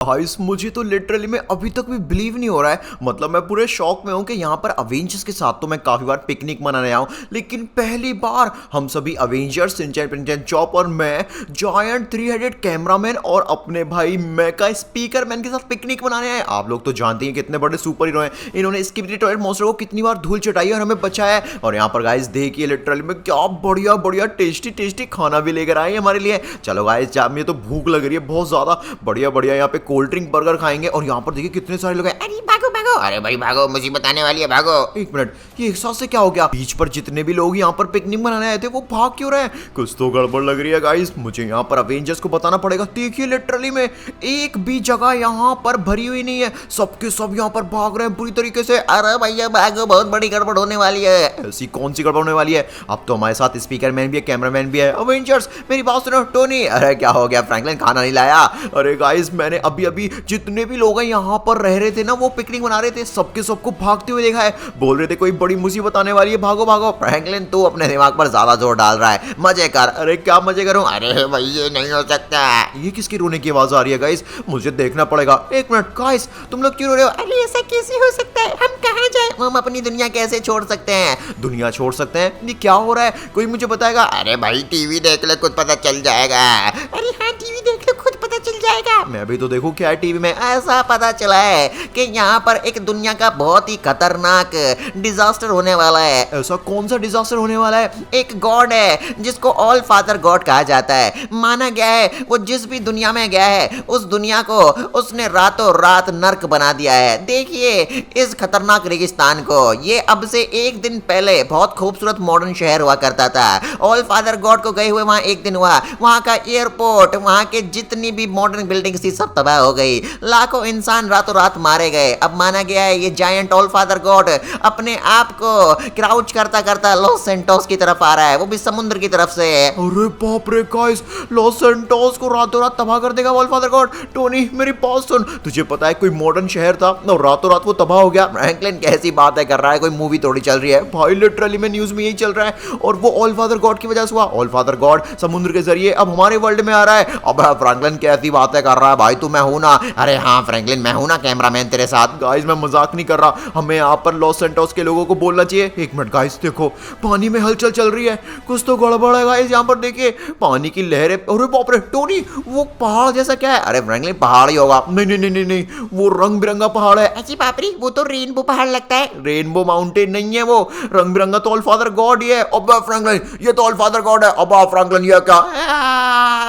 Guys मुझे तो literally में अभी तक भी बिलीव नहीं हो रहा है। मतलब मैं पूरे शौक में हूं कि यहाँ पर अवेंजर्स के साथ तो मैं काफी बार पिकनिक मनाने आया हूं, लेकिन पहली बार हम सभी अवेंजर्स सिंचन चॉप और मैं जायंट 3 हेडेड कैमरामैन और अपने भाई मेका स्पीकर मैन के साथ पिकनिक मनाने आए। आप लोग तो जानते हैं कितने बड़े सुपर हीरो हैं। इन्होंने स्किबिडी टॉयलेट मॉन्स्टर को कितनी बार धूल चटाई और हमें बचाया है। और यहाँ पर गाइस देखिए लिटरली में क्या बढ़िया बढ़िया टेस्टी टेस्टी खाना भी लेकर आए हमारे लिए। चलो गाइस मुझे तो भूख लग रही है बहुत ज्यादा। बढ़िया बढ़िया यहाँ पे कोल्ड ड्रिंक बर्गर खाएंगे। और यहाँ पर देखिए कितने सारे लोग हैं। अरे भागो भागो, अरे भाई भागो, मुसीबत आने वाली है, भागो। एक मिनट, ये एक साथ से क्या हो गया? बीच पर जितने भी लोग यहाँ पर पिकनिक मनाने आए थे वो भाग क्यों रहे हैं? कुछ तो गड़बड़ लग रही है गाइस। मुझे यहाँ पर अवेंजर्स को बताना पड़ेगा। देखिए लिटरली में एक भी जगह यहाँ पर भरी हुई नहीं है। सबके सब यहाँ पर भाग रहे हैं पूरी तरीके से। अरे भैया भागो, बहुत बड़ी गड़बड़ होने वाली है। ऐसी कौन सी गड़बड़ होने वाली है? अब तो हमारे साथ स्पीकर मैन भी है, कैमरा मैन भी है। अवेंजर्स मेरी बात सुनो। टोनी, अरे क्या हो गया? फ्रैंकलिन खाना नहीं लाया? अरे गाइस मैंने अभी अभी जितने भी लोग हैं यहाँ पर रह रहे थे ना, वो पिकनिक मना रहे थे, सबके सबको भागते हुए देखा है। बोल रहे थे कोई बड़ी मुसीबत आने वाली है, भागो भागो। फ्रैंकलिन तू अपने दिमाग पर ज्यादा जोर डाल रहा है, मजे कर। अरे क्या मजे करूं? अरे भाई ये नहीं हो सकता। ये किसकी रोने की आवाज आ रही है गाइस? मुझे देखना पड़ेगा। एक मिनट गाइस, तुम लोग क्यों रो रहे हो? अरे ऐसा कैसे हो सकता है? हम कहाँ जाए? हम अपनी दुनिया कैसे छोड़ सकते हैं? दुनिया छोड़ सकते हैं? ये क्या हो रहा है? कोई मुझे बताएगा? अरे भाई टीवी देख ले, कुछ पता चल जाएगा। अरे हाँ टीवी देख लो, खुद पता चल जाएगा। मैं भी तो देखूं क्या है टीवी में। ऐसा पता चला है कि यहाँ पर एक दुनिया का बहुत ही खतरनाक डिजास्टर होने वाला है। ऐसा कौन सा डिजास्टर होने वाला है? एक गॉड है जिसको ऑल फादर गॉड कहा जाता है। माना गया है वो जिस भी दुनिया में गया है उस दुनिया को उसने रातों रात नर्क बना दिया है। देखिए इस खतरनाक रेगिस्तान को। ये अब से एक दिन पहले बहुत खूबसूरत मॉडर्न शहर हुआ करता था। ऑल फादर गॉड को गए हुए वहां एक दिन हुआ। वहां का एयरपोर्ट, वहां के जितनी भी मॉडर्न बिल्डिंग्स थी सब तबाह हो गई। लाखों इंसान रातों रात मारे गए। अब माना गया है ये जायंट ऑल फादर गॉड अपने आप को क्राउच करता करता लॉस सेंटोस की तरफ आ रहा है, वो भी समुद्र की तरफ से। अरे बाप रे गाइस, लॉस सेंटोस को रातों रात तबाह कर देगा ऑल फादर गॉड। टोनी मेरी बात सुन, तुझे पता है कोई मॉडर्न शहर था और रातों रात वो तबाह हो गया। फ्रैंकलिन कैसी बातें कर रहा है? कोई मूवी थोड़ी चल रही है भाई। लिटरली में न्यूज में यही चल रहा है और वो ऑल फादर गॉड की वजह से हुआ। ऑल फादर गॉड समुद्र के जरिए अब हमारे वर्ल्ड में आ रहा है। अब फ्रैंकलिन कैसी बातें कर रहा है भाई? तू मैं हूं ना। अरे हाँ फ्रैंकलिन मैं हूं ना कैमरामैन तेरे साथ। गाइस मैं मजाक नहीं कर रहा। हमें यहाँ पर लॉस सेंटोस के लोगों को बोलना चाहिए। एक मिनट गाइस देखो, पानी में हलचल चल रही है, कुछ तो गड़बड़ है गाइस। यहाँ पर देखिए पानी की लहरें। अरे बाप रे टोनी, वो पहाड़ जैसा क्या है? अरे फ्रैंकलिन पहाड़ ही होगा। नहीं नहीं नहीं नहीं नहीं, वो रंग बिरंगा पहाड़ है। अच्छी बाप रे, वो तो रेनबो पहाड़ लगता है। रेनबो माउंटेन नहीं है वो, रंग बिरंगा तो ऑल फादर गॉड ही है। अब फ्रैंकलिन ये तो ऑल फादर गॉड है। अब फ्रैंकलिन ये क्या?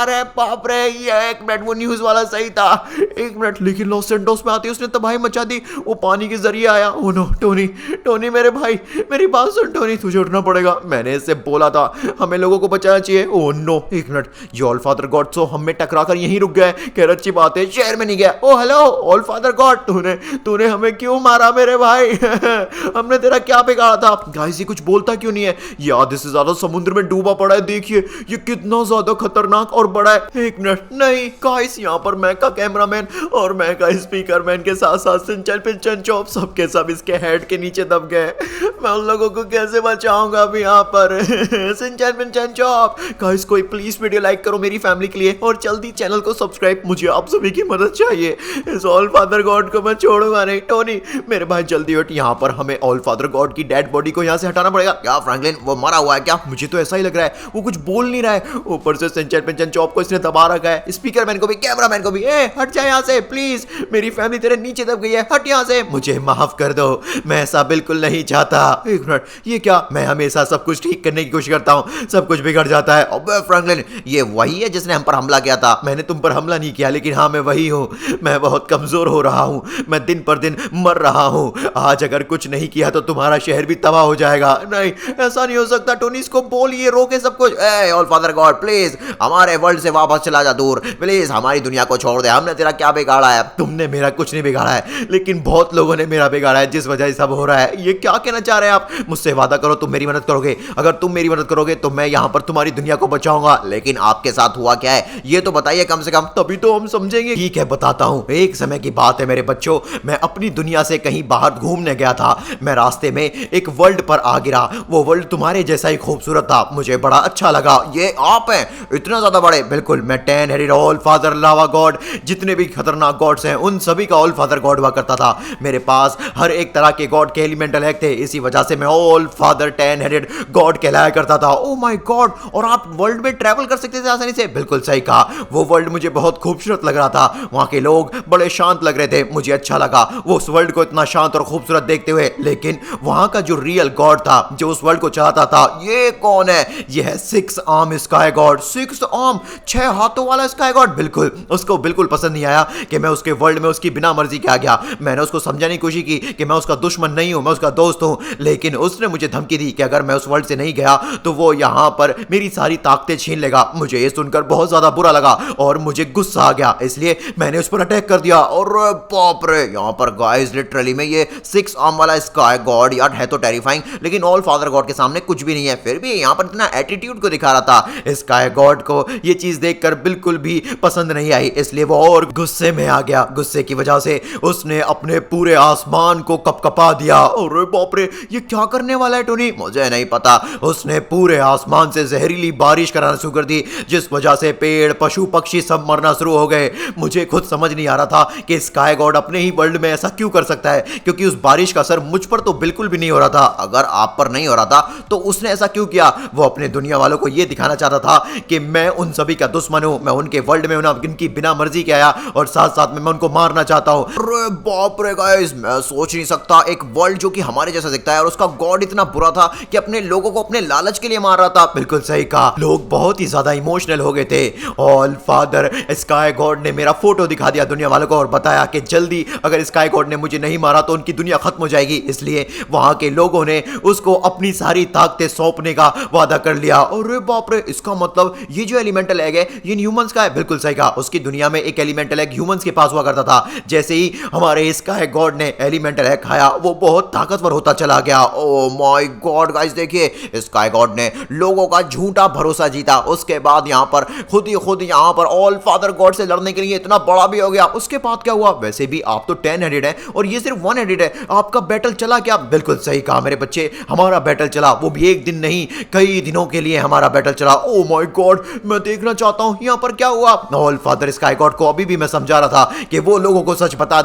अरे बाप रे, ये एक मिनट, वो न्यूज वाला सही था। एक मिनट, लेकिन लॉस सेंटोस में आते उसने तबाही मचा दी। वो पानी के जरिए आया। ओ नो टोनी, टोनी मेरे भाई मेरी बात सुन। टोनी तुझे उठना पड़ेगा। मैंने इससे बोला था हमें लोगों को बचाना चाहिए। ओ नो, एक मिनट, ये ऑल फादर गॉड तो हमें टकरा कर यहीं रुक गए। कह रहा अच्छी बात है, शहर में नहीं गया। ओ हेलो ऑल फादर गॉड, तूने हमें क्यों मारा मेरे भाई? हमने तेरा क्या बिगाड़ा था? गाइस ये कुछ बोलता क्यों नहीं है? ये आधे से ज्यादा समुद्र में डूबा पड़ा है। देखिए ये कितना ज्यादा खतरनाक और बड़ा है। एक मिनट, नहीं गाइस, यहाँ पर मैं का कैमरामैन और मैं का स्पीकर मैन के साथ साथ सिंचन पिंचन चॉप सबके सब इसके हेड के नीचे दब गए। मैं उन लोगों को कैसे बचाऊंगा अभी यहाँ पर? सिंचन पिंचन चॉप। गाइस कोई प्लीज वीडियो लाइक करो मेरी फैमिली के लिए और जल्दी चैनल को सब्सक्राइब। मुझे आप सभी की मदद चाहिए। इस ऑल फादर गॉड को मैं छोड़ूंगा नहीं। टोनी मेरे भाई जल्दी उठ, यहाँ पर हमें ऑल फादर गॉड की डेड बॉडी को यहाँ से हटाना पड़ेगा। क्या फ्रैंकलिन वो मरा हुआ है क्या? मुझे तो ऐसा ही लग रहा है। वो कुछ बोल नहीं रहा है। ऊपर से सिंचन पिंचन चॉप को इसने दबा रखा है, स्पीकर मैन को भी, कैमरा मैन को भी। हट जा यहाँ से प्लीज, मेरी फैमिली तेरे नीचे दब गई है, हट यहाँ से। मुझे माफ कर दो, मैं ऐसा बिल्कुल नहीं चाहता। एक मिनट, ये क्या? मैं हमेशा सब कुछ ठीक करने की कोशिश करता हूँ, सब कुछ बिगड़ जाता है। अबे फ्रैंकलिन ये वही है जिसने हम पर हमला किया था। मैंने तुम पर हमला नहीं किया, लेकिन हाँ मैं वही हूँ। मैं बहुत कमजोर हो रहा हूँ, मैं दिन पर दिन मर रहा हूँ। आज अगर कुछ नहीं किया तो तुम्हारा शहर भी तबाह हो जाएगा। नहीं ऐसा नहीं हो सकता। टोनी इसको बोलिए, रोके सब कुछ। ऑल फादर गॉड प्लीज हमारे वर्ल्ड से वापस चला जा दूर, प्लीज हमारी दुनिया को छोड़ दे। हमने तेरा क्या बिगाड़ा है? तुमने मेरा कुछ नहीं बिगाड़ा है, लेकिन बहुत लोगों ने मेरा बिगाड़ा है, जिस वजह से सब हो रहा है। ये क्या कहना चाह रहे हैं आप? मुझसे वादा करो तुम मेरी मदद करोगे। अगर तुम मेरी मदद करोगे तो मैं यहाँ पर तुम्हारी दुनिया को बचाऊंगा। लेकिन आपके साथ हुआ क्या है ये तो बताइए कम से कम, तभी तो हम समझेंगे। ठीक है बताता हूँ। एक समय की बात है मेरे बच्चों, मैं अपनी दुनिया से कहीं बाहर घूमने गया था। मैं रास्ते में एक वर्ल्ड पर आ गिरा। वो वर्ल्ड तुम्हारे जैसा ही खूबसूरत था, मुझे बड़ा अच्छा लगा। ये आप हैं इतना ज्यादा बड़े? बिल्कुल, मैं 10 हेडेड ऑल ऑल फादर लावा गॉड, जितने भी खतरनाक गॉड्स हैं उन सभी का ऑल फादर गॉड हुआ करता था। मेरे पास हर एक तरह के गॉड के एलिमेंटल एग थे, इसी वजह से मैं ऑल फादर 10 हेडेड गॉड कहलाया करता था। ओ माय गॉड, और आप वर्ल्ड में ट्रैवल कर सकते थे आसानी से। बिल्कुल सही कहा, वो वर्ल्ड मुझे बहुत खूबसूरत लग रहा था। वहां के लोग बड़े शांत लग रहे थे, मुझे अच्छा लगा वो उस वर्ल्ड को इतना शांत और खूबसूरत देखते हुए। लेकिन वहां का जो रियल गॉड था, जो उस वर्ल्ड को चलाता था, ये कौन है? ये है 6 आर्म स्काई गॉड। 6 आर्म, 6 हाथों वाला स्काई गॉड। बिल्कुल, उसको बिल्कुल पसंद नहीं आया कि मैं उसके वर्ल्ड में उसकी बिना मर्जी के आ गया। मैंने उसको समझाने की कोशिश की कि मैं उसका दुश्मन नहीं हूं, मैं उसका दोस्त हूं, लेकिन उसने मुझे धमकी दी कि अगर मैं उस वर्ल्ड से नहीं गया तो वो यहां पर मेरी सारी ताकतें छीन लेगा। मुझे ये सुनकर बहुत ज्यादा बुरा लगा और मुझे गुस्सा आ गया, इसलिए मैंने उस पर अटैक कर दिया। और बाप रे, यहां पर गाइस लिटरली में ये 6 आर्म वाला स्काई गॉड यार है तो टेरिफाइंग, लेकिन ऑल फादर गॉड के सामने कुछ भी नहीं है। फिर भी यहां पर इतना एटीट्यूड को दिखा रहा था। स्काई गॉड को ये चीज देखकर बिल्कुल भी पसंद नहीं आई, इसलिए वो और गुस्से में आ गया। गुस्से की वजह से उसने अपने पूरे आसमान को कपकपा दिया। अरे बाप रे, ये क्या करने वाला है टोनी? मुझे नहीं पता। उसने पूरे आसमान से जहरीली बारिश कराना शुरू कर दी, जिस वजह से पेड़ पशु पक्षी सब मरना शुरू हो गए। मुझे खुद समझ नहीं आ रहा था कि स्काई गॉड अपने ही वर्ल्ड में ऐसा क्यों कर सकता है, क्योंकि उस बारिश का असर मुझ पर तो बिल्कुल भी नहीं हो रहा था। अगर आप पर नहीं हो रहा था तो उसने ऐसा क्यों किया? वो अपने दुनिया वालों को यह दिखाना चाहता था कि मैं उन सभी का दुश्मन हूं, मैं उनके वर्ल्ड में उनकी बिना मर्जी के आया और साथ साथ में मैं उनको मारना चाहता हूं। अरे बाप रे गाइस, मैं सोच नहीं सकता एक वर्ल्ड जो कि हमारे जैसा दिखता है और उसका गॉड इतना बुरा था कि अपने लोगों को अपने लालच के लिए मार रहा था। बिल्कुल सही कहा, लोग बहुत ही ज्यादा इमोशनल हो गए थे। ऑल फादर स्काई गॉड ने मेरा फोटो दिखा दिया दुनिया वालों को और बताया कि जल्दी अगर स्काई गॉड ने मुझे नहीं मारा तो उनकी दुनिया खत्म हो जाएगी। इसलिए वहां के लोगों ने उसको अपनी सारी ताकतें सौंपने का वादा कर लिया। अरे बाप रे, इसका मतलब ये जो एलिमेंटल एग है ये ह्यूमंस का है। बिल्कुल सही कहा, उसकी दुनिया में एक एलिमेंटल एग ह्यूमंस के पास हुआ करता था। जैसे ही हमारे स्काई गॉड ने एलिमेंटल एग खाया वो बहुत ताकतवर होता चला गया। ओ माय गॉड गाइस, देखिए स्काई गॉड ने लोगों का झूठा भरोसा जीता। उसके बाद यहां पर खुद यहां पर ऑल फादर गॉड से लड़ने के लिए इतना बड़ा भी हो गया। उसके बाद क्या हुआ? वैसे भी आप तो 10 हेडेड है और ये सिर्फ 1 हेडेड है, आपका बैटल चला क्या? बिल्कुल सही कहा मेरे बच्चे, हमारा बैटल चला, वो भी एक दिन नहीं कई दिनों के लिए हमारा बैटल चला। ओ माय गॉड, मैं देखना चाहता हूं यहां पर क्या हुआ। ऑल फादर स्काई गॉड को अभी भी मैं समझा रहा था कि वो लोगों को सच बता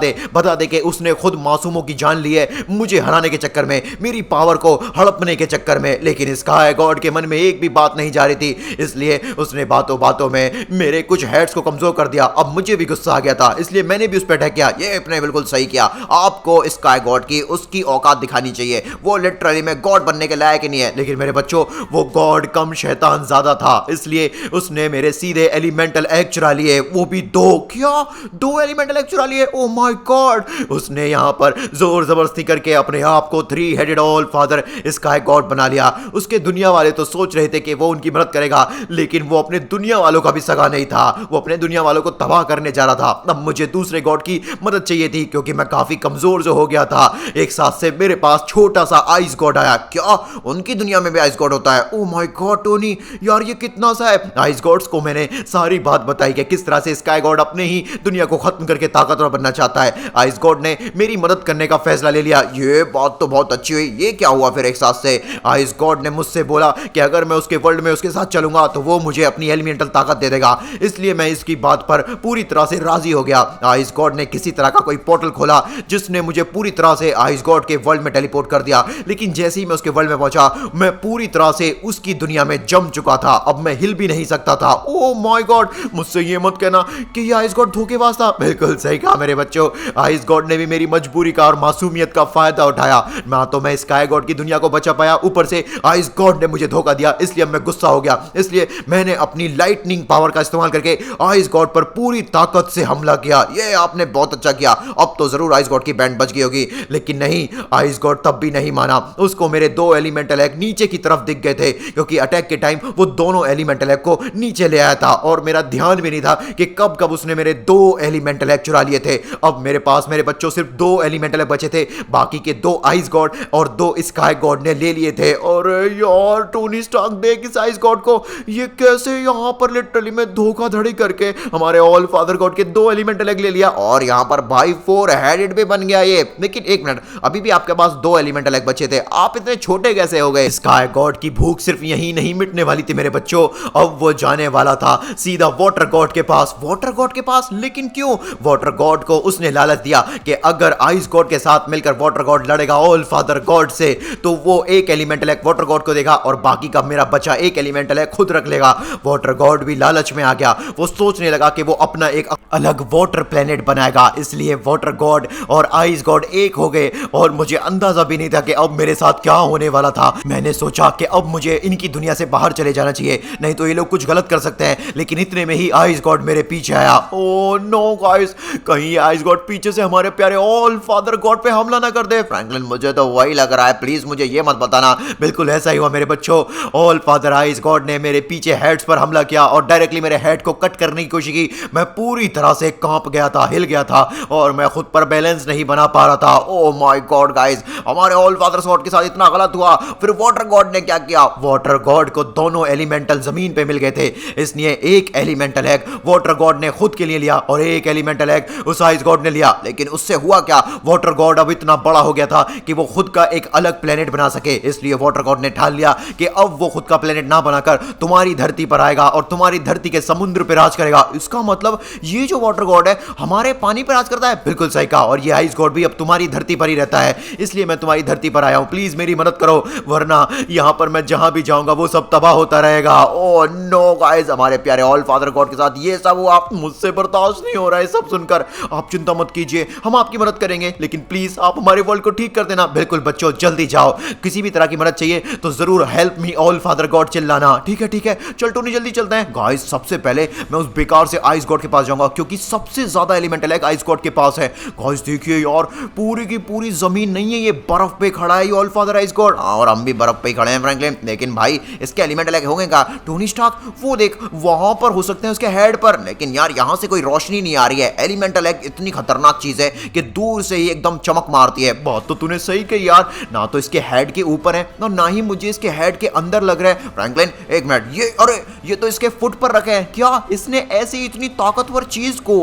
दे कि उसने खुद मासूमों की जान ली है मुझे हराने के चक्कर में, मेरी पावर को हड़पने के चक्कर में। लेकिन स्काई गॉड के मन में एक भी बात नहीं जा रही थी, इसलिए उसने बातों बातों में मेरे कुछ हेड्स को कमजोर कर दिया। अब मुझे भी गुस्सा आ गया था, इसलिए मैंने भी उस पर अटैक किया। ये आपने बिल्कुल सही किया, आपको स्काई गॉड की उसकी औकात दिखानी चाहिए। वो लिटरली में गॉड बनने के लायक ही नहीं है, लेकिन मेरे बच्चों वो गॉड कम शैतान ज्यादा था, इसलिए उसने मेरे सीधे एलिमेंटल एग चुरा लिए, वो भी 2। क्या 2 एलिमेंटल एग चुरा लिए? ओ माय गॉड, उसने यहां पर जोर जबरदस्ती करके अपने आप को 3 headed all father sky God बना लिया। उसके दुनिया वाले तो सोच रहे थे कि वो उनकी मदद करेगा, लेकिन वो अपने दुनिया वालों का भी सगा नहीं था, वो अपने दुनिया वालों को तबाह करने जा रहा था। अब मुझे दूसरे गॉड की मदद चाहिए थी क्योंकि मैं काफी कमजोर जो हो गया था। एक साथ से मेरे पास छोटा सा आइस गॉड आया। क्या उनकी दुनिया में भी आइस गॉड होता है? ओ माय गॉड टोनी, यार ये कितना सा है। आइस गॉड्स को मैंने सारी बात बताई कि किस तरह से स्काई गॉड अपने ही दुनिया को खत्म करके ताकतवर बनना चाहता है। आइस गॉड ने मेरी मदद करने का फैसला ले लिया। ये बात तो बहुत अच्छी हुई। ये क्या हुआ फिर? एक साथ से आइस गॉड ने मुझसे बोला कि अगर मैं उसके वर्ल्ड में उसके साथ चलूंगा तो वो मुझे अपनी एलिमेंटल ताकत दे देगा, इसलिए मैं इसकी बात पर पूरी तरह से राजी हो गया। आइस गॉड ने किसी तरह का कोई पोर्टल खोला जिसने मुझे पूरी तरह से आइस गॉड के वर्ल्ड में टेलीपोर्ट कर दिया। लेकिन जैसे ही मैं उसके वर्ल्ड में पहुंचा मैं पूरी तरह से उसकी दुनिया में जम चुका था, अब मैं हिल भी नहीं सकता था। ओ माय गॉड, मुझसे ये मत कहना कि ये आइस गॉड धोखेबाज था। बिल्कुल सही कहा मेरे बच्चों, आइस गॉड ने भी मेरी मजबूरी का और मासूमियत का फायदा उठाया। ना तो मैं स्काई गॉड की दुनिया को बचा पाया, ऊपर से आइस गॉड ने मुझे धोखा दिया, इसलिए मैं गुस्सा हो गया। इसलिए मैंने अपनी लाइटनिंग पावर का इस्तेमाल करके आइस गॉड पर पूरी ताकत से हमला किया। ये आपने बहुत अच्छा किया, अब तो जरूर आइस गॉड की बैंड बच गई होगी। लेकिन नहीं, आइस गॉड तब भी नहीं माना। उसको मेरे 2 एलिमेंटल एग नीचे की तरफ दिख गए थे क्योंकि अटैक के टाइम वो दोनों एलिमेंटल एग को नीचे ले आया था और मेरा ध्यान भी नहीं था कि कब कब उसने मेरे 2 एलिमेंटल एग चुरा लिए थे। अब मेरे पास मेरे बच्चों सिर्फ 2 एलिमेंटल एग बचे थे, बाकी के 2 आइस गॉड और 2 स्काई गॉड ने ले लिए थे। और यार टोनी स्टार्क देख इस आइस गॉड को, ये कैसे यहां पर लिटरली में धोखाधड़ी करके हमारे ऑल फादर गॉड के 2 एलिमेंटल एग ले लिया और यहां पर भाई 4 हेडेड भी बन गया ये। लेकिन एक मिनट, अभी भी आपके पास 2 एलिमेंटल एग बचे थे, आप इतने छोटे कैसे हो गए? स्काई गॉड की भूख सिर्फ यहीं नहीं मिटने वाली थी मेरे बच्चों, अब वो जाने वाला था सीधा वाटर वाटर गॉड के पास। वाटर गॉड के पास? लेकिन क्यों? वाटर गॉड को उसने लालच दिया कि अगर आइस गॉड के साथ मिलकर वाटर गॉड लड़ेगा ऑल फादर गॉड से तो वो एक एलिमेंटल एग वाटर गॉड को देगा और बाकी का मेरा बच्चा एक एलिमेंटल एग खुद रख लेगा। वाटर गॉड भी लालच में आ गया। वो सोचने लगा कि वो अपना एक अलग वाटर प्लेनेट बनाएगा। इसलिए वाटर गॉड और आइस गॉड एक हो गए और मुझे अंदाजा भी नहीं था कि अब मेरे साथ क्या होने वाला था। मैंने सोचा कि अब मुझे इनकी दुनिया से बाहर चले जाना चाहिए, नहीं तो ये लोग कुछ गलत कर सकते हैं। लेकिन इतने में ही आइस गॉड मेरे पीछे आया। ओह नो गाइस, कहीं ये आइस गॉड पीछे से हमारे प्यारे ऑल फादर गॉड पे हमला ना कर दे। फ्रैंकलिन मुझे तो वही लग रहा है, प्लीज मुझे ये मत बताना। बिल्कुल ऐसा ही हुआ मेरे बच्चों। ऑल फादर आइस गॉड ने मेरे पीछे हेड्स पर हमला किया और डायरेक्टली मेरे हेड को कट करने की कोशिश की। मैं पूरी तरह से कांप गया था, हिल गया था और मैं खुद पर बैलेंस नहीं बना पा रहा था। ओह माय गॉड गाइस, हमारे ऑल फादर गॉड के साथ इतना गलत हुआ। फिर वाटर गॉड ने क्या किया? वाटर गॉड को दोनों एलिमेंटल जमीन पे मिल गए थे, इसलिए एक एलिमेंटल एग वाटर गॉड ने खुद के लिए लिया और एक एलिमेंटल एग उस आइस गॉड ने लिया। लेकिन उससे हुआ क्या? वाटर गॉड अब इतना बड़ा हो गया था कि वो खुद का एक अलग प्लेनेट बना सके। इसलिए वाटर गॉड ने ठान लिया कि अब वो खुद का प्लेनेट ना बनाकर तुम्हारी धरती पर आएगा और तुम्हारी धरती के समुद्र पर राज करेगा। इसका मतलब ये जो वाटर गॉड है हमारे पानी पर राज करता है। बिल्कुल सही कहा। और ये आइस गॉड भी अब तुम्हारी धरती पर ही रहता है, इसलिए मैं तुम्हारी धरती पर आया हूं। प्लीज मेरी मदद करो, वरना यहां पर मैं जहां भी जाऊंगा वो सब तबाह होता रहेगा। ओह नो गाइस, हमारे प्यारे ऑल फादर गॉड के साथ ये सब हुआ। मुझसे बर्दाश्त नहीं हो रहा है सब सुनकर। आप चिंता मत कीजिए, हम आपकी मदद करेंगे, लेकिन प्लीज आप हमारे वर्ल्ड को ठीक कर देना। बिल्कुल बच्चों, जल्दी जाओ। किसी भी तरह की मदद चाहिए तो जरूर help me all father God चिल्लाना। ठीक है ठीक है, चल टोनी जल्दी चलते हैं। गाइस सबसे पहले मैं उस बेकार से आइस गॉड के पास जाऊंगा क्योंकि सबसे ज्यादा एलिमेंटल एग आइस गॉड के पास है। गाइस देखिए यार, पूरी की पूरी जमीन नहीं है, ये बर्फ पे खड़ा है ऑल फादर आइस गॉड। और हम भी बर्फ पे ही खड़े हैं फ्रैंकलिन। लेकिन भाई इसके एलिमेंटल एग होंगे क्या? टोनी स्टार्क वो देख वहां पर हो सकते हैं उसके हेड पर। लेकिन यार यहां से कोई रोशनी नहीं आ रही है। एलिमेंटल एग इतनी खतरनाक चीज है कि दूर से ही एकदम चमक मारती है। बात तो तूने सही कही यार, ना तो इसके हेड के ऊपर है और ना ही मुझे इसके हेड के अंदर लग रहा है। फ्रैंकलिन एक मिनट, ये अरे ये तो इसके फुट पर रखे हैं। क्या इसने ऐसी इतनी ताकतवर चीज को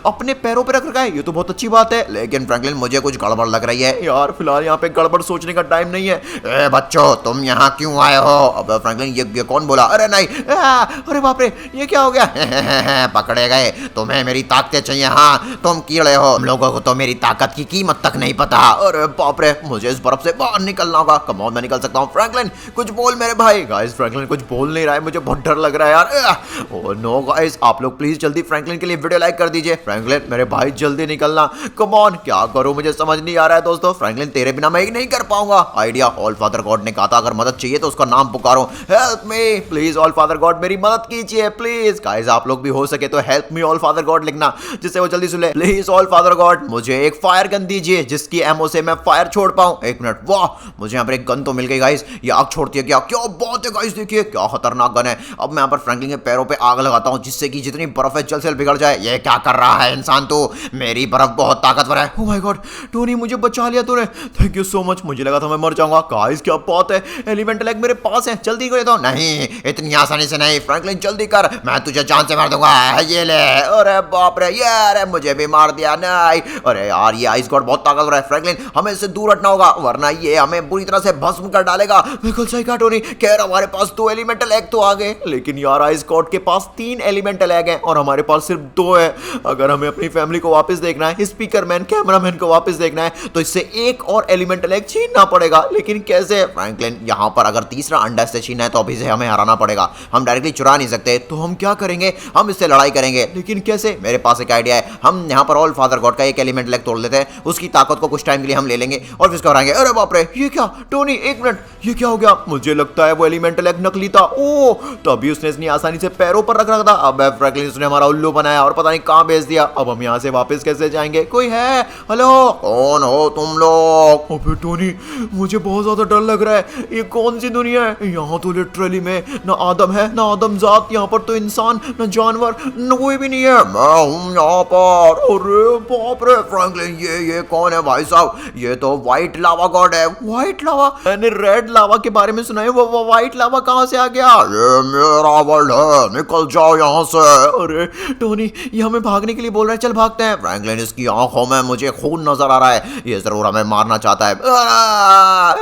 अपने पैरों पर रख रखा है? ये तो बहुत अच्छी बात है। लेकिन फ्रैंकलिन मुझे कुछ गड़बड़ लग रही है यार। फिलहाल यहाँ पे गड़बड़ सोचने का टाइम नहीं है। ए बच्चों, तुम यहाँ क्यों आए हो? अब फ्रैंकलिन ये कौन बोला? अरे नहीं, अरे बाप रे, ये क्या हो गया? पकड़े गए। तुम्हें मेरी ताकतें चाहिए? हाँ तुम कीड़े हो, हम लोगों को तो मेरी ताकत की कीमत तक नहीं पता। अरे बाप रे, मुझे इस बर्फ से बाहर निकलना होगा। कम ऑन, मैं निकल सकता हूँ। फ्रैंकलिन कुछ बोल मेरे भाई। गाइस फ्रैंकलिन कुछ बोल नहीं रहा है, मुझे बहुत डर लग रहा है यार। ओह नो गाइस, आप लोग प्लीज जल्दी फ्रैंकलिन के लिए वीडियो लाइक कर दीजिए। फ्रैंकलिन मेरे भाई जल्दी निकलना। कम ऑन, क्या करूं मुझे समझ नहीं आ रहा है दोस्तों। फ्रैंकलिन तेरे बिना मैं ही नहीं कर पाऊंगा। आइडिया, ऑल फादर गॉड ने कहा था अगर मदद चाहिए तो उसका नाम पुकारो। Help me please all father God, मेरी मदद कीजिए प्लीज। गाइस आप लोग भी हो सके तो help me all father God लिखना जिससे वो जल्दी सुन ले। प्लीज ऑल फादर गॉड, मुझे एक फायर गन दीजिए जिसकी एमओ से मैं फायर छोड़ पाऊं। एक मिनट, वाह मुझे यहाँ पर एक गन तो मिल गई गाइस। ये आग छोड़ती है क्या? क्या बात है गाइस, देखिए क्या खतरनाक गन है। अब मैं यहाँ पर फ्रैंकलिन के पैरों पे आग लगाता हूँ जिससे कि जितनी बर्फ है जल्द से जल्द पिघल जाए। ये क्या कर रहा है इंसान तू? मेरी बर्फ बहुत ताकतवर है। ओह माय गॉड, टोनी मुझे बचा लिया तूने, थैंक यू सो मच। मुझे लगा था मैं मर जाऊंगा। गाइस क्या बात है, एलिमेंटल एग मेरे पास है, जल्दी कर देता हूं। नहीं इतनी आसानी से नहीं फ्रैंकलिन, जल्दी कर, मैं तुझे जान से मार दूंगा। ये ले। अरे बाप रे, यार मुझे भी मार दिया। नहीं, अरे यार ये आइस गॉड बहुत ताकतवर है फ्रैंकलिन, हमें इससे दूर हटना होगा वरना ये हमें बुरी तरह से भस्म कर डालेगा। बिल्कुल सही कहा टोनी, कह रहा हमारे पास 2 एलिमेंटल एग तो आ गए, लेकिन यार आइस गॉड के पास 3 एलिमेंटल एग हैं और हमारे पास सिर्फ 2 है। अगर हमें अपनी फैमिली को वापस देखना है, स्पीकर मैन कैमरामैन को वापस देखना है, तो इससे एक और एलिमेंटल एग छीनना पड़ेगा। लेकिन कैसे? फ्रैंकलिन यहाँ पर अगर तीसरा अंडा से छीनना है तो अभी से हमें हराना पड़ेगा। हम डायरेक्टली चुरा नहीं सकते। तो हम क्या करेंगे? हम इससे लड़ाई करेंगे। लेकिन कैसे? मेरे पास एक आइडिया है। हम यहाँ पर ऑल फादर गॉड का एक एलिमेंटल एग तोड़ लेते हैं, उसकी ताकत को कुछ टाइम के लिए हम ले लेंगे और फिर उसको हराएंगे। अरे बाप रे, ये क्या टोनी, एक मिनट, ये क्या हो गया? मुझे लगता है वो एलिमेंटल एग नकली था। ओ तभी उसने इतनी आसानी से पैरों पर रख रखा था। अब फ्रैंकलिन उसने हमारा उल्लू बनाया और पता नहीं कहां भेज दिया। अब हम यहां से वापस कैसे जाएंगे? कोई है? हेलो, कौन हो तुम लोग? अबे टोनी मुझे बहुत ज्यादा डर लग रहा है। ये कौन सी दुनिया है? यहाँ तो लिटरली में ना आदम है ना आदम जात, यहाँ पर तो इंसान ना जानवर न कोई भी नहीं है। मैं हूँ यहाँ पर। अरे बाप रे फ्रैंकलिन ये कौन है भाई साहब? ये तो व्हाइट लावा गॉड है। व्हाइट लावा? मैंने रेड लावा के बारे में सुना है, वो व्हाइट लावा कहाँ से आ गया? ये मेरा वर्ल्ड है, निकल जाओ यहाँ से। अरे टोनी ये हमें भागने के लिए बोल रहा है, चल भागते हैं। फ्रैंकलिन इसकी आंखों में मुझे खून नजर आ रहा है, ये जरूर हमें मारना चाहता है।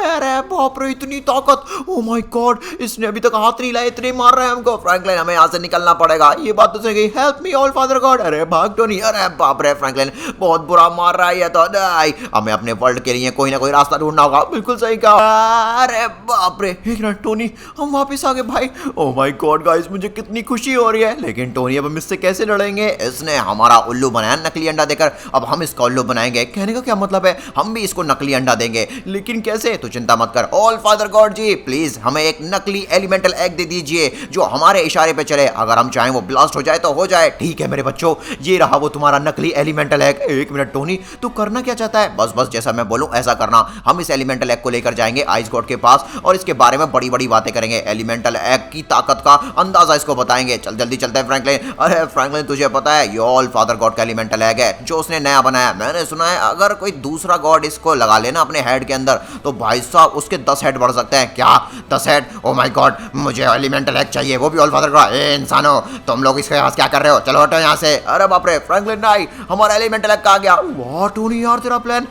अरे बाप रे, इतनी ताकत! ओह माय गॉड, इसने अभी तक हाथ नहीं लाया, इतने मार रहा है हमको। फ्रैंकलिन हमें यहाँ से निकलना पड़ेगा। पड़ेगा। ये बात तो सही गई। Help me all father God. अरे भाग टोनी। अरे बाप रे फ्रैंकलिन, बहुत बुरा मार रहा है ये तो। नहीं, हमें अपने वर्ल्ड के लिए कोई ना कोई रास्ता ढूंढना होगा। बिल्कुल सही कहा। अरे बाप रे, एक मिनट टोनी, हम वापस आ गए भाई। ओह माय गॉड गाइस, मुझे कितनी खुशी हो रही है। लेकिन टोनी अब हम इससे कैसे लड़ेंगे? इसने हमारा उल्लू बनाया नकली अंडा देकर, अब हम इसका उल्लू बनाएंगे। कहने का क्या मतलब है? हम भी इसको नकली अंडा देंगे। लेकिन कैसे? तो चिंता मत कर all father God ji, please हमें एक नकली एलिमेंटल एग दे दीजिए जो हमारे इशारे पे चले। अगर हम चाहें वो ब्लास्ट हो जाए तो हो जाए। ठीक है मेरे बच्चों, ये रहा वो तुम्हारा नकली एलिमेंटल एग। एक मिनट टोनी, तू करना क्या चाहता है? बस बस जैसा मैं बोलूं ऐसा करना। हम इस एलिमेंटल एग को लेकर जाएंगे आइस गॉड के पास और इसके बारे में बड़ी बड़ी बातें करेंगे। एलिमेंटल एग की ताकत का अंदाजा इसको बताएंगे। चल जल्दी चलते हैं फ्रैंकलिन। अरे फ्रैंकलिन, तुझे पता है ये ऑल फादर गॉड का एलिमेंटल एग है जो उसने नया बनाया। मैंने सुना है अगर कोई दूसरा गॉड इसको लगा लेना अपने हेड के अंदर तो भाई साहब उसके 10 हेड बढ़ सकते हैं। क्या 10 हेड? ओ माय गॉड, मुझे एलिमेंटल एग चाहिए, वो भी ऑल फादर गॉड। ए इंसानों, तुम लोग इसके पास क्या कर रहे हो? चलो हटो यहाँ से। अरे बाप रे फ्रैंकलिन, नहीं, हमारा एलिमेंटल एग कहाँ गया? वाह टोनी यार, तेरा प्लान।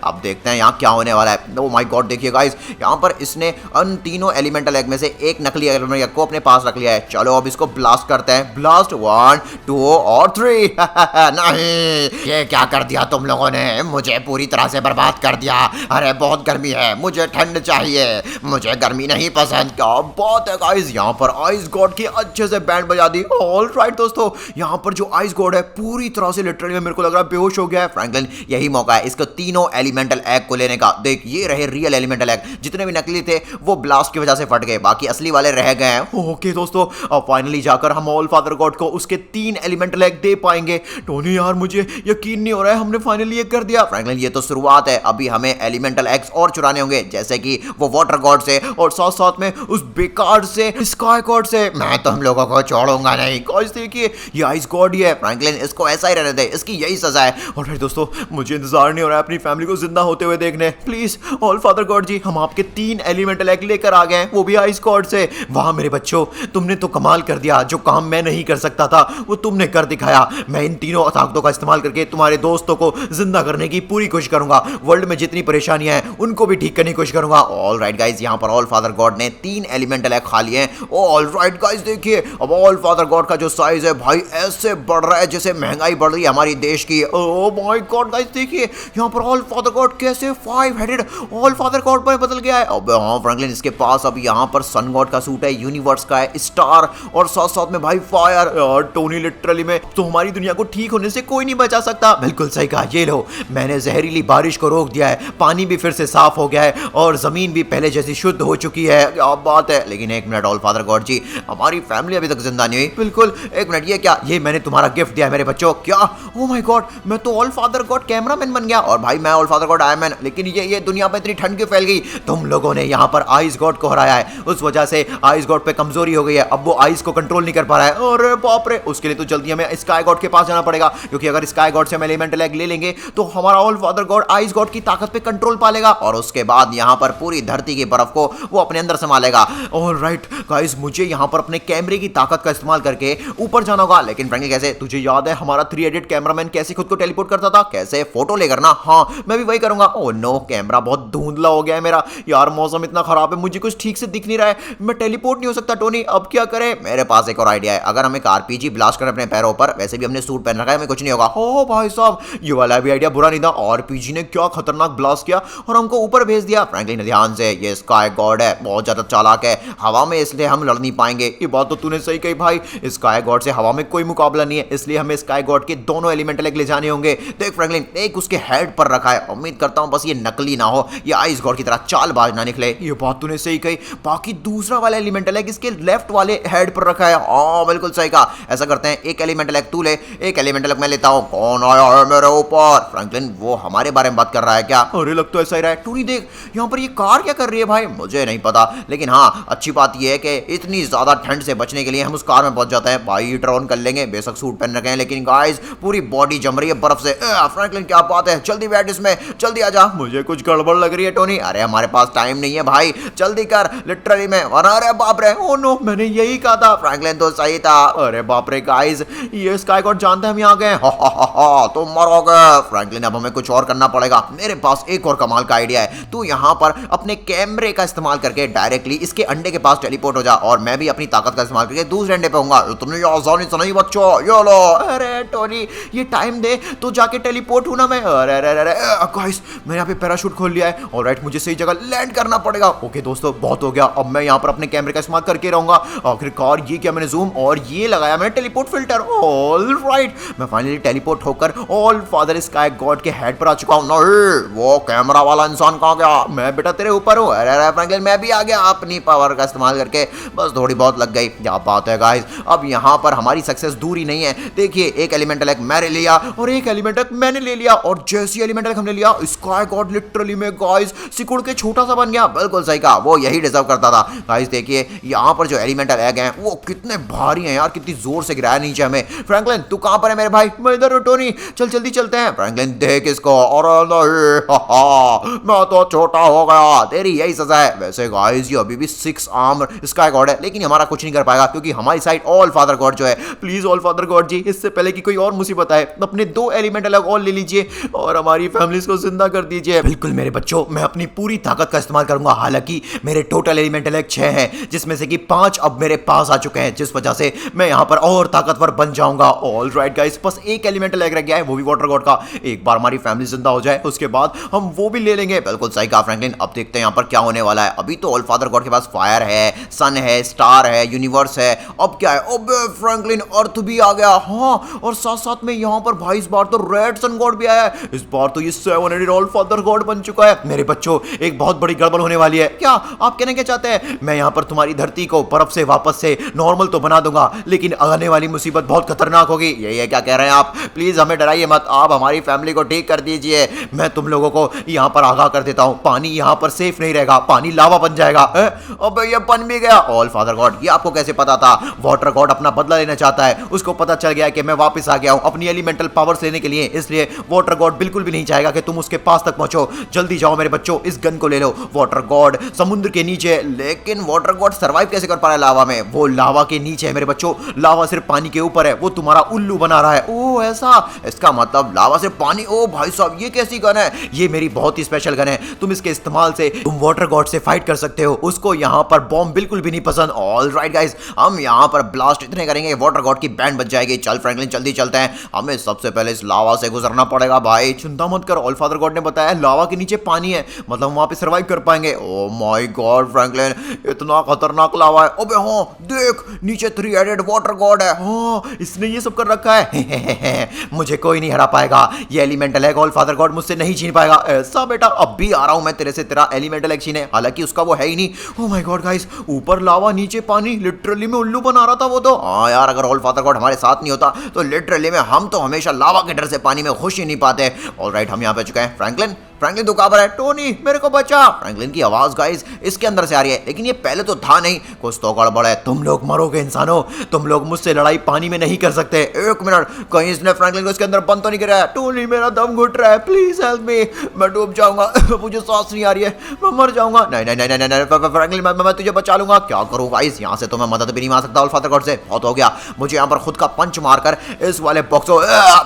अब देखते हैं यहाँ क्या होने वाला है। ओ माय गॉड, देखिए गाइस, यहाँ पर इसने उन तीनों एलिमेंटल एग में से एक नकली एलिमेंटल एग को अपने पास रख लिया है। चलो अब इसको ब्लास्ट करते हैं। ब्लास्ट 1 2 और 3। नहीं, ये क्या कर दिया तुम लोगों ने? मुझे पूरी तरह से बर्बाद कर दिया। अरे बहुत गर्मी है, मुझे ठंड चाहिए, मुझे गर्मी नहीं पसंद। क्या बात है गाइस, यहाँ पर आइस गॉड की अच्छे से बैंड बजा दी। ऑल राइट दोस्तों, यहाँ पर जो आइस गॉड है पूरी तरह से लिटरली में मेरे को लग रहा है बेहोश हो गया है। फ्रैंकलिन, यही मौका है इसको तीनों एलिमेंटल एग को लेने का। देख, ये रहे रियल एलिमेंटल एग। जितने भी नकली थे वो ब्लास्ट की वजह से फट गए, बाकी असली वाले रह गए हैं। ओके दोस्तों, अब फाइनली जाकर हम ऑल फादर गॉड को उसके 3 एलिमेंटल एग दे पाएंगे। टोनी यार, मुझे यकीन नहीं हो रहा है हमने फाइनली ये कर दिया। फ्रैंकलिन, ये तो शुरुआत है, अभी हमें एलिमेंटल एग्स और चुराने होंगे, जैसे कि वो वाटर गॉड से और साथ साथ में उस बेकार से स्काई गॉड से। मैं तो हम लोगों को छोड़ूंगा नहीं। गाइस देखिए, ये आइस गॉड ही है। फ्रैंकलिन, इसको ऐसा ही रहने दे, इसकी यही सजा है। ऑलराइट दोस्तों, मुझे इंतजार नहीं हो रहा है अपनी फैमिली को जिंदा होते हुए देखने। प्लीज ऑल फादर गॉड जी, हम आपके 3 एलिमेंटल एग लेकर आ गए, वो भी आइस गॉड से। वाह मेरे बच्चों, तुमने तो कमाल कर दिया। जो काम मैं नहीं कर सकता था वो तुमने कर दिखाया। मैं इन तीनों ताकतों का इस्तेमाल करके तुम्हारे दोस्तों को जिंदा करने की पूरी कोशिश करूंगा। वर्ल्ड में जितनी परेशानियां हैं उनको भी ठीक करने की कोशिश करूंगा। ऑल राइट गाइस, यहाँ पर ऑल फादर गॉड ने 3 एलिमेंटल एग खा लिए हैं। ऑल राइट गाइस, देखिए अब ऑल फादर गॉड का जो साइज है भाई ऐसे बढ़ रहा है जैसे महंगाई बढ़ रही है हमारी देश की। ओह माय गॉड गाइस, देखिए यहाँ पर ऑल फादर गॉड कैसे 5 हेडेड ऑल फादर गॉड पर बदल गया है। अब हाँ फ्रैंकलिन, इसके पास अब यहाँ पर सन गॉड का सूट है, यूनिवर्स का है, स्टार और साथ साथ में भाई फायर। यार टोनी, लिटरली में तो हमारी दुनिया को ठीक होने से कोई नहीं बचा सकता। बिल्कुल सही कहा। ये लो, मैंने जहरीली बारिश को रोक दिया है, पानी भी फिर से साफ हो गया है और जमीन भी पहले जैसी शुद्ध हो चुकी है। क्या बात है। लेकिन एक मिनट ऑल फादर गॉड जी, हमारी फैमिली अभी तक जिंदा नहीं हुई। बिल्कुल, एक मिनट, ये क्या? ये मैंने तुम्हारा गिफ्ट दिया है मेरे बच्चों। क्या? ओह माय गॉड, मैं तो ऑल फादर गॉड कैमरामैन बन गया। और भाई मैं all father God iron man. लेकिन ये दुनिया में इतनी ठंड क्यों फैल गई? तुम लोगों ने यहाँ पर आइस गॉड को हराया है, उस वजह से आइस गॉड पे कमजोरी हो गई है। अब वो आइस को कंट्रोल नहीं कर पा रहा है। अरे बाप रे, उसके लिए तो जल्दी हमें स्काई गॉड के पास जाना पड़ेगा, क्योंकि अगर स्काई गॉड से हम एलिमेंटल एग ले लेंगे तो हमारा all father God ice God की ताकत पे कंट्रोल पा लेगा और उसके बाद यहाँ पर पूरी धरती की बर्फ को वो अपने अंदर संभाल लेगा। ऑल राइट गाइस, मुझे यहाँ पर अपने कैमरे की ताकत का इस्तेमाल करके ऊपर जाना होगा। लेकिन फ्रैंकली कैसे? तुझे याद है हमारा 3-हेडेड कैमरामैन कैसे खुद को टेलीपोर्ट करता था? कैसे? फोटो लेकर ना। हाँ, मैं भी वही करूंगा। ओह नो, कैमरा बहुत धुंधला हो गया है मेरा। यार मौसम इतना खराब है, मुझे कुछ ठीक से दिख नहीं रहा है, मैं टेलीपोर्ट नहीं हो सकता। टोनी, अब क्या करें? मेरे पास एक और आइडिया है। अगर हम एक आरपीजी ब्लास्ट करें अपने पैरों पर, वैसे भी हमने सूट पहन रखा है, हमें कुछ नहीं होगा। ओ भाई साहब, ये वाला भी आइडिया बुरा नहीं था। आरपीजी ने क्या खतरनाक ब्लास्ट किया और हमको ऊपर भेज दिया। फ्रैंकलिन, ध्यान से, ये स्काई गॉड है, बहुत ज्यादा चालाक है, हवा में इसलिए हम लड़ नहीं पाएंगे। ये बात तो तूने सही कही भाई, स्काई गॉड से हवा में कोई मुकाबला नहीं है, इसलिए हमें स्काई गॉड के दोनों एलिमेंटल एग ले जाने होंगे। देख फ्रैंकलिन, एक उसके हेड पर रखा है, उम्मीद करता हूं बस ये नकली ना हो, ये आइस गॉड की तरह चालबाज ना निकले। ये बात तूने सही कही। बाकी दूसरा वाला एलिमेंटल एग इसके लेफ्ट वाले हेड पर रखा है। हाँ बिल्कुल सही कहा। ऐसा करते हैं, एक एलिमेंटल एग तू ले, एक एलिमेंटल एग मैं लेता हूं। कौन आया है मेरे ऊपर? फ्रैंकलिन, वो हमारे बारे में बात कर रहा है क्या? अरे लग तो ऐसा ही रहा है। टूनी देख, यहाँ पर ये कार क्या कर रही है भाई? मुझे नहीं पता, लेकिन हाँ अच्छी बात यह है कि इतनी ज्यादा ठंड से बचने के लिए हम उस कार में पहुंच जाते हैं। भाई हीटर ऑन कर लेंगे, बेशक सूट पहन रखे हैं, लेकिन गाइस पूरी बॉडी जम रही है बर्फ से। फ्रैंकलिन क्या बात है, जल्दी बैठ इसमें, जल्दी आ जा। मुझे कुछ गड़बड़ लग रही है टोनी। अरे हमारे पास टाइम नहीं है भाई, जल्दी कर, लिटरली में। अरे बाप रे, ओह नो, मैंने यही कहा था। फ्रैंकलिन तो सही था। अरे बाप रे गाइस, ये स्काई गॉड जानते हैं हम यहाँ गए। तुम मरोगे। फ्रैंकलिन, अब हमें कुछ और करना पड़ेगा। मेरे पास एक और कमाल का आइडिया है। तू यहाँ पर अपने कैमरे का इस्तेमाल करके डायरेक्टली इसके अंडे के पास टेलीपोर्ट हो जा और मैं भी अपनी ताकत का इस्तेमाल करके दूसरे अंडे पे होऊंगा। इतनी आसानी से नहीं बच्चों, ये लो। अरे टोनी ये टाइम दे तो जाके टेलीपोर्ट हूं ना मैं। अरे अरे अरे गाइस मैंने यहाँ पे पैराशूट खोल लिया है। ऑलराइट मुझे सही जगह लैंड करना पड़ेगा। ओके दोस्तों बहुत हो गया, अब मैं यहाँ पर अपने कैमरे का इस्तेमाल करके रहूंगा। आखिरकार ये क्या, मैंने जूम और ये लगाया मैंने टेलीपोर्ट फिल्टर। ऑलराइट मैं फाइनली टेलीपोर्ट होकर ऑल फादर स्काई गॉड के हेड पर आ चुका हूँ। नहीं वो कैमरा वाला इंसान कहाँ गया? मैं बेटा तेरे ऊपर हूँ। अरे अरे फ्रैंकलिन मैं भी आ गया अपनी पावर का इस्तेमाल करके, बस थोड़ी बहुत लग गई। क्या बात है गाइस, अब यहाँ पर हमारी सक्सेस दूर ही नहीं है। देखिए एक एलिमेंटल एग मैंने लिया और एक एलिमेंटल एग मैंने ले लिया, और जैसी एलिमेंटल एग हमने लिया स्काई गॉड लिटरली में गाइस सिकुड़ के छोटा सा बन गया। बिल्कुल सही कहा, वो यही डिजर्व करता था। गाइस देखिए यहाँ पर जो एलिमेंटल एग हैं वो कितने भारी हैं यार, कितनी जोर से गिराया नीचे हमें। फ्रैंकलिन तू कहाँ पर है मेरे भाई? मैं इधर हूँ टोनी, चल जल्दी चलते हैं। फ्रैंकलिन देख इसको, और नहीं मैं तो छोटा हो गया, तेरी यही सजा है। वैसे गाइस ये अभी भी 6 आर्म स्काई गॉड है, लेकिन हमारा कुछ नहीं कर पाएगा क्योंकि हमारी साइड ऑल फादर गॉड जो है। प्लीज ऑल फादर गॉड जी इससे पहले कि कोई और मुसीबत आए अपने 2 एलिमेंट अलग और ले लीजिए और हमारी फैमिलीज को जिंदा कर दीजिए। बिल्कुल मेरे बच्चों, मैं अपनी पूरी ताकत का इस्तेमाल करूंगा। हालांकि मेरे टोटल एलिमेंट अलग 6 हैं, जिसमें से कि 5 अब मेरे पास आ चुके हैं, जिस वजह से मैं यहाँ पर और ताकतवर बन जाऊंगा। ऑल राइट गाइस, बस एक एलिमेंट अलग रह गया है, वो भी वाटर गॉड का। एक बार हमारी फैमिली जिंदा हो जाए उसके बाद हम वो भी ले लेंगे। बिल्कुल सही कहा फ्रैंकलिन। अब देखते हैं यहाँ पर क्या होने वाला है। अभी तो ऑल फादर गॉड के पास फायर है, सन है, स्टार है, यूनिवर्स है। अब क्या है? अबे फ्रैंकलिन अर्थ भी आ गया। हाँ और साथ साथ में यहाँ पर भाई इस बार तो रेड सन गॉड भी आया है। इस बार तो ये 7 ऑल फादर गॉड बन चुका है। मेरे बच्चों एक बहुत बड़ी गड़बड़ होने वाली है। क्या आप कहना क्या चाहते हैं? मैं यहाँ पर तुम्हारी धरती को बर्फ से वापस से नॉर्मल तो बना दूंगा, लेकिन आने वाली मुसीबत बहुत खतरनाक होगी। ये क्या कह रहे हैं आप? प्लीज हमें डराइए मत, आप हमारी फैमिली को ठीक कर दीजिए। मैं तुम लोगों को यहाँ पर आगाह कर देता हूँ, पानी यहाँ पर सेफ नहीं रहेगा, पानी लावा बन जाएगा। अब ये बन भी गया। ऑल फादर गॉड ये आपको कैसे पता था? वाटर गॉड अपना बदला लेना चाहता है, उसको पता चल गया कि मैं वापस आ गया हूँ अपनी एलिमेंटल पावर्स लेने के लिए, इसलिए वाटर गॉड बिल्कुल भी नहीं चाहेगा कि तुम उसके पास तक पहुंचो। जल्दी जाओ मेरे बच्चों, इस गन को ले लो। वाटर गॉड समुद्र के नीचे, लेकिन वाटर गॉड सर्वाइव कैसे कर पा रहा है लावा में? वो लावा के नीचे है मेरे बच्चों, लावा सिर्फ पानी के ऊपर है। वो तुम्हारा उल्लू बना रहा है। ओ ऐसा, इसका मतलब लावा से पानी। ओ भाई साहब ये कैसी गन है? ये मेरी बहुत ही स्पेशल गन है, तुम इसके इस्तेमाल से तुम वाटर गॉड से फाइट कर सकते हो। उसको यहाँ पर बॉम्ब बिल्कुल भी नहीं पसंद। ऑल राइट गाइस, हम यहाँ पर ब्लास्ट इतने करेंगे वाटर गॉड की बैंड बच जाएगी। चल फ्रैंकलिन जल्दी चलते हैं, हमें सबसे पहले इस लावा से गुजरना पड़ेगा। भाई चिंता मत कर, ऑल फादर गॉड ने बताया लावा के नीचे पानी है, मतलब वहां पे सर्वाइव कर पाएंगे। ओ माय गॉड फ्रैंकलिन इतना खतरनाक लावा है। अबे हाँ देख नीचे 3 हेडेड वाटर गॉड है। हाँ इसने ये सब कर रखा है। मुझे कोई नहीं हरा पाएगा, ये elemental egg all father God मुझसे नहीं छीन पाएगा। ऐसा बेटा, अब भी आ रहा हूं मैं तेरे से तेरा एलिमेंटल एग छीने, हालांकि उसका वो है ही नहीं। ओ माय गॉड गाइस, ऊपर लावा नीचे पानी, लिटरली में उल्लू बना रहा था वो तो। हाँ यार, अगर ऑल फादर गॉड हमारे साथ नहीं होता तो लिटरली में हम तो हमेशा लावा के डर से पानी में खुश ही नहीं पाते। ऑलराइट हम यहाँ पे चुके हैं। फ्रैंकलिन फ्रैंकलिन तू कहां पर है? टोनी मेरे को बचा। फ्रैंकलिन की आवाज गाइस इसके अंदर से आ रही है, लेकिन ये पहले तो था नहीं। कुछ तो गड़बड़ है। तुम लोग मरोगे इंसानों, तुम लोग मुझसे लड़ाई पानी में नहीं कर सकते। एक मिनट, कहीं इसने फ्रैंकलिन को इसके अंदर बंद तो नहीं कराया? टोनी मेरा दम घुट रहा है, प्लीज हेल्प मी, मैं डूब जाऊंगा, मुझे सांस नहीं आ रही है, मैं मर जाऊंगा। नहीं नहीं नहीं नहीं फ्रैंकलिन मैं तुझे बचा लूंगा। क्या करूं गाइस, यहाँ से तो मैं मदद भी नहीं मांग सकता ऑल फादर गॉड से। बहुत हो गया, मुझे यहाँ पर खुद का पंच मारकर इस वाले बॉक्स को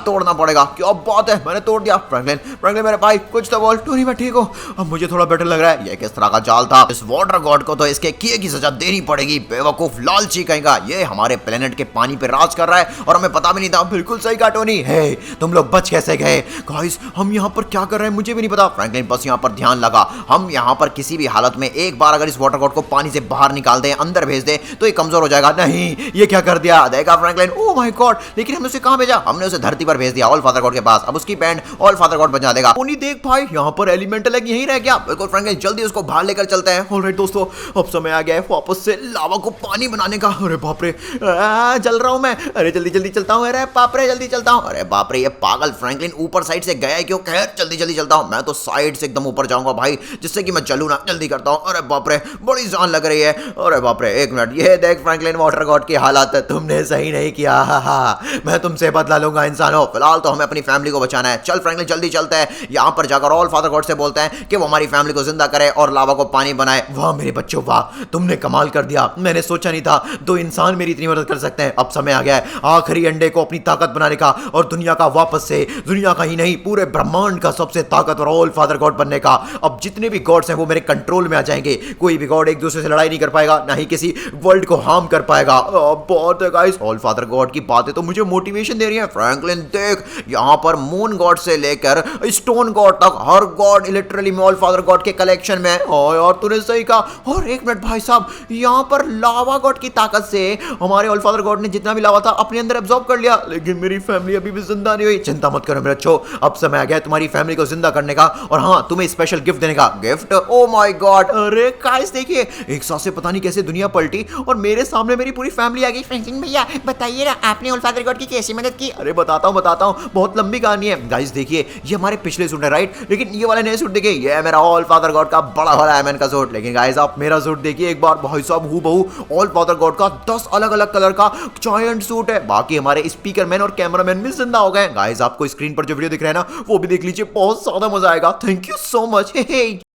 तोड़ना पड़ेगा। क्या बात है, मैंने तोड़ दिया। फ्रैंकलिन मेरे भाई कुछ तो बोल। टोनी मैं ठीक हूँ, अब मुझे थोड़ा बेटर लग रहा है। ये किस तरह का जाल था? इस वाटर गॉड को तो इसके किए की सजा देनी पड़ेगी। बेवकूफ लालची कहेगा, ये हमारे प्लेनेट के पानी पे राज कर रहा है और हमें पता भी नहीं था। बिल्कुल सही कहा टोनी। हे तुम लोग बच कैसे गए? गाइस हम यहाँ पर क्या कर रहे हैं मुझे भी नहीं पता। फ्रैंकलिन बस यहाँ पर ध्यान लगा, हम यहाँ पर किसी भी हालत में एक बार अगर इस वाटर गॉड को पानी से बाहर निकाल दें, अंदर भेज दें, तो ये कमजोर हो जाएगा। नहीं ये क्या कर दिया? देखा फ्रैंकलिन? ओह माय गॉड, लेकिन हमने उसे कहाँ भेजा? हमने उसे धरती पर भेज दिया ऑल फादर गॉड के पास। अब उसकी बैंड ऑल फादर गॉड बजा देगा। टोनी देख भाई, यहाँ पर एलिमेंटल एग यहीं रह गया। बिल्कुल फ्रैंकलिन जल्दी उसको बाहर लेकर चलते हैं। ऑलराइट दोस्तों, अब समय आ गया है वापस से लावा को पानी बनाने का। अरे बाप रे, जल रहा हूं मैं। अरे जल्दी जल्दी चलता हूं। अरे बाप रे जल्दी चलता हूं। अरे बाप रे, ये पागल फ्रैंकलिन ऊपर साइड से गया है क्यों? खैर जल्दी जल्दी चलता हूं। मैं तो साइड से एकदम ऊपर जाऊंगा भाई, जिससे कि मैं चलूं ना। जल्दी करता हूं। अरे बाप रे बड़ी जान लग रही है। अरे बाप रे, एक मिनट, ये देख फ्रैंकलिन वाटर गॉड की हालत, तुमने सही नहीं किया। मैं तुमसे बदला लूंगा इंसानों। फिलहाल तो हमें अपनी फैमिली को बचाना है। चल फ्रैंकलिन जल्दी चलते हैं, यहाँ पर जाकर ऑल फादर गॉड से बोलते हैं कि वो हमारी फैमिली को जिंदा करे और लावा को पानी बनाए। वाह मेरे बच्चों वाह, तुमने कमाल कर दिया। मैंने सोचा नहीं था दो इंसान मेरी इतनी मदद कर सकते हैं। अब समय आ गया है आखिरी अंडे को अपनी ताकत बनाने का और दुनिया का वापस से, दुनिया का ही नहीं पूरे ब्रह्मांड का सबसे ताकतवर ऑल फादर गॉड बनने का। अब जितने भी गॉड्स हैं वो मेरे कंट्रोल में आ जाएंगे। कोई भी गॉड एक दूसरे से लड़ाई नहीं कर पाएगा, ना ही किसी वर्ल्ड को हार्म कर पाएगा। बहुत है गाइस, ऑल फादर गॉड की बातें तो मुझे मोटिवेशन दे रही है। फ्रैंकलिन देख, यहाँ पर मून गॉड से लेकर स्टोन गॉड तक हर god literally all father God के कलेक्शन में। और यार तूने सही कहा। और एक मिनट भाई साहब, यहाँ पर लावा गॉड की ताकत से हमारे ऑल फादर गॉड ने जितना भी लावा था अपने अंदर एब्जॉर्ब कर लिया, लेकिन मेरी फैमिली अभी भी जिंदा नहीं हुई। चिंता मत करो मेरे बच्चों, अब समय आ गया है तुम्हारी फैमिली को जिंदा करने का और हाँ तुम्हें स्पेशल गिफ्ट देने का। गिफ्ट? ओ माय गॉड, अरे गाइस देखिए, एक साथ से पता नहीं कैसे दुनिया पलटी और मेरे सामने मेरी पूरी फैमिली आ गई। फ्रैंकलिन भैया बताइए ना, आपने ऑल फादर गॉड की कैसी मदद की? अरे बताता हूँ, बहुत लंबी कहानी है। गाइस देखिए, ये हमारे पिछले सूट है राइट, लेकिन ये वाले नए सूट देखिए, ये है मेरा ऑल फादर गॉड का बड़ा वाला आयरन का सूट। लेकिन गाइस आप मेरा सूट देखिए एक बार, भाई साहब हूबहू ऑल फादर गॉड का 10 अलग अलग कलर का जायंट सूट है। बाकी हमारे स्पीकर मैन और कैमरामैन भी जिंदा हो गए। गाइस आपको स्क्रीन पर जो वीडियो दिख रहा है ना वो भी देख लीजिए, बहुत ज्यादा मजा आएगा। Thank you so much.